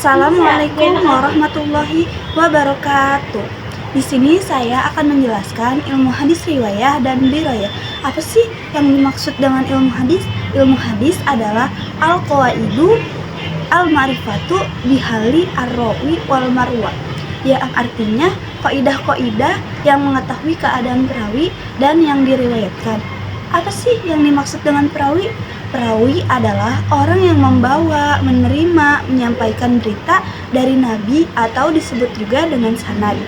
Assalamualaikum warahmatullahi wabarakatuh. Di sini saya akan menjelaskan ilmu hadis riwayah dan dirayah. Apa sih yang dimaksud dengan ilmu hadis? Ilmu hadis adalah al-qawaidu al-ma'rifatu bihali ar-rawi wal marwa. Yang artinya kaidah-kaidah yang mengetahui keadaan perawi dan yang diriwayatkan. Apa sih yang dimaksud dengan perawi? Perawi adalah orang yang membawa, menerima, menyampaikan berita dari Nabi atau disebut juga dengan sanad.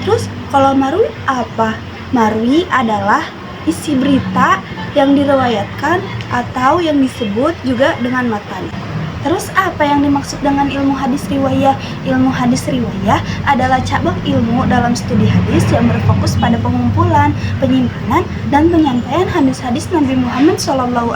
Terus kalau marwi apa? Marwi adalah isi berita yang diriwayatkan atau yang disebut juga dengan matan. Terus apa yang dimaksud dengan ilmu hadis riwayah? Ilmu hadis riwayah adalah cabang ilmu dalam studi hadis yang berfokus pada pengumpulan, penyimpanan, dan penyampaian hadis-hadis Nabi Muhammad SAW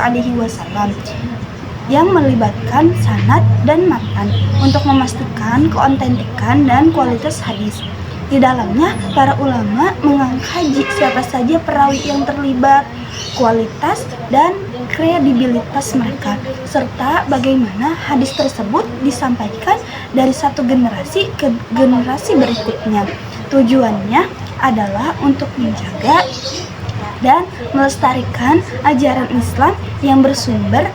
yang melibatkan sanad dan matan untuk memastikan keautentikan dan kualitas hadis. Di dalamnya, para ulama mengkaji siapa saja perawi yang terlibat, kualitas dan kredibilitas mereka, serta bagaimana hadis tersebut disampaikan dari satu generasi ke generasi berikutnya. Tujuannya adalah untuk menjaga dan melestarikan ajaran Islam yang bersumber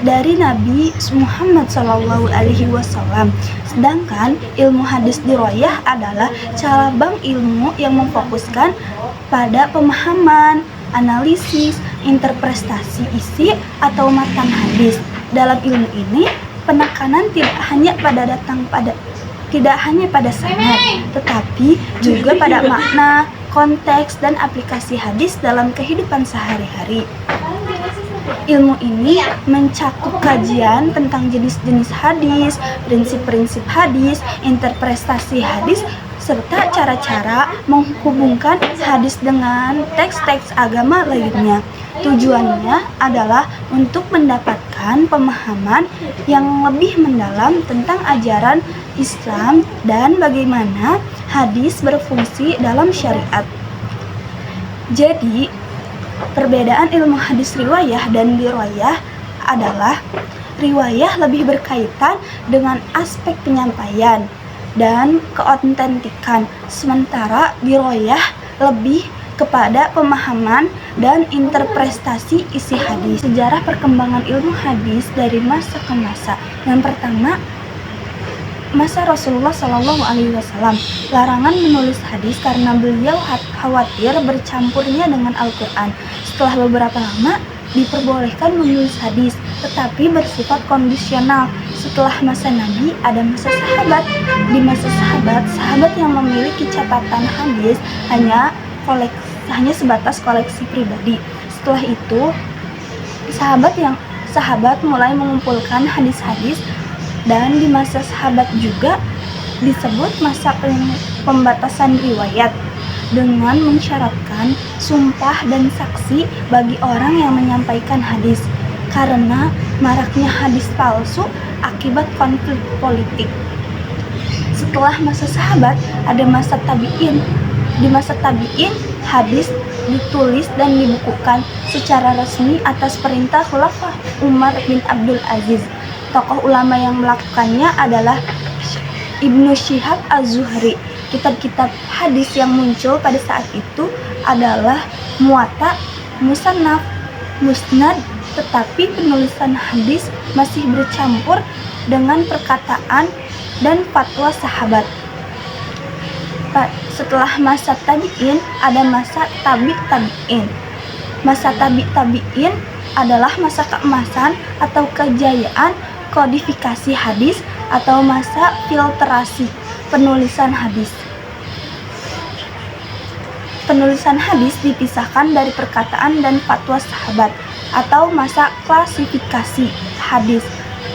dari Nabi Muhammad SAW. Sedangkan ilmu hadis dirayah adalah cabang ilmu yang memfokuskan pada pemahaman, analisis, interpretasi isi atau matan hadis. Dalam ilmu ini, penekanan tidak hanya pada sanad, tetapi juga pada makna, konteks, dan aplikasi hadis dalam kehidupan sehari-hari. Ilmu ini mencakup kajian tentang jenis-jenis hadis, prinsip-prinsip hadis, interpretasi hadis, serta cara-cara menghubungkan hadis dengan teks-teks agama lainnya. Tujuannya adalah untuk mendapatkan pemahaman yang lebih mendalam tentang ajaran Islam dan bagaimana hadis berfungsi dalam syariat. Jadi, perbedaan ilmu hadis riwayah dan dirayah adalah riwayah lebih berkaitan dengan aspek penyampaian dan keautentikan, sementara dirayah lebih kepada pemahaman dan interpretasi isi hadis. Sejarah perkembangan ilmu hadis dari masa ke masa. Yang pertama, masa Rasulullah SAW. Larangan menulis hadis karena beliau khawatir bercampurnya dengan Al-Quran. Setelah beberapa lama, diperbolehkan menulis hadis, tetapi bersifat kondisional. Setelah masa Nabi, ada masa sahabat. Di masa sahabat yang memiliki catatan hadis hanya sebatas koleksi pribadi. Setelah itu, sahabat mulai mengumpulkan hadis-hadis, dan di masa sahabat juga disebut masa pembatasan riwayat dengan mensyaratkan sumpah dan saksi bagi orang yang menyampaikan hadis karena maraknya hadis palsu akibat konflik politik. Setelah masa sahabat, ada masa tabi'in. Di masa tabi'in, hadis ditulis dan dibukukan secara resmi atas perintah Khalifah Umar bin Abdul Aziz. Tokoh ulama yang melakukannya adalah Ibnu Syihab Az-Zuhri. Kitab-kitab hadis yang muncul pada saat itu adalah Muwatta, Musannaf, Musnad, tetapi penulisan hadis masih bercampur dengan perkataan dan fatwa sahabat. Setelah masa tabi'in, ada masa tabi'in. Masa tabi'in adalah masa keemasan atau kejayaan kodifikasi hadis atau masa filterasi penulisan hadis. Penulisan hadis dipisahkan dari perkataan dan fatwa sahabat atau masa klasifikasi hadis.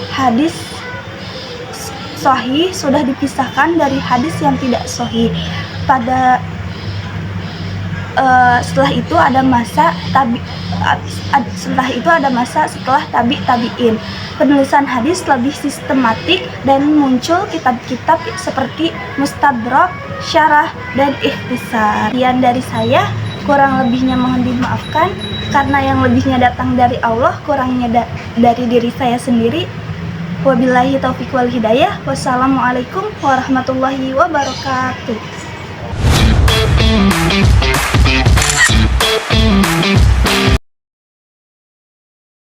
Hadis sahih sudah dipisahkan dari hadis yang tidak sahih. Setelah itu ada masa setelah tabi'in. Penulisan hadis lebih sistematik dan muncul kitab-kitab seperti Mustadrak, Syarah, dan Ikhtisar. Sekian dari saya, kurang lebihnya mohon dimaafkan karena yang lebihnya datang dari Allah, kurangnya dari diri saya sendiri. Wabillahi taufiq wal hidayah. Wassalamualaikum warahmatullahi wabarakatuh.